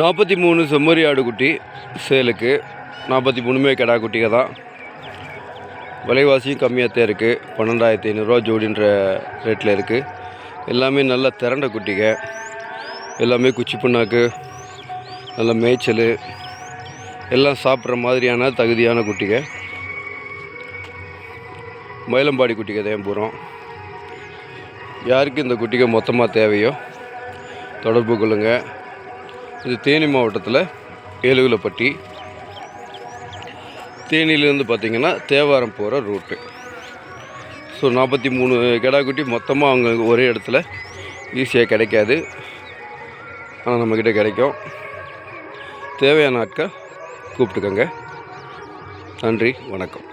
43 செம்மறி ஆடு குட்டி சேலுக்கு. 43மே கிடா குட்டிங்க தான். விலைவாசியும் கம்மியாக தான் இருக்குது. 12,500 ஜோடின்ற ரேட்டில் இருக்குது. எல்லாமே நல்ல திரண்ட குட்டிங்க. எல்லாமே குச்சி புண்ணாக்கு, நல்ல மேய்ச்சல், எல்லாம் சாப்பிட்ற மாதிரியான தகுதியான குட்டிங்க. மயிலம்பாடி குட்டிங்க தான் பூரம். யாருக்கு இந்த குட்டிங்க மொத்தமாக தேவையோ தொடர்பு கொள்ளுங்கள். இது தேனி மாவட்டத்தில் ஏலுகுலப்பட்டி. தேனியிலேருந்து பார்த்திங்கன்னா தேவாரம் போகிற ரூட்டு. ஸோ 43 கிடா குட்டி மொத்தமாக அவங்க ஒரே இடத்துல ஈஸியாக கிடைக்காது. ஆனால் நம்மக்கிட்ட கிடைக்கும். தேவையான ஆட்கள் கூப்பிட்டுக்கோங்க. நன்றி, வணக்கம்.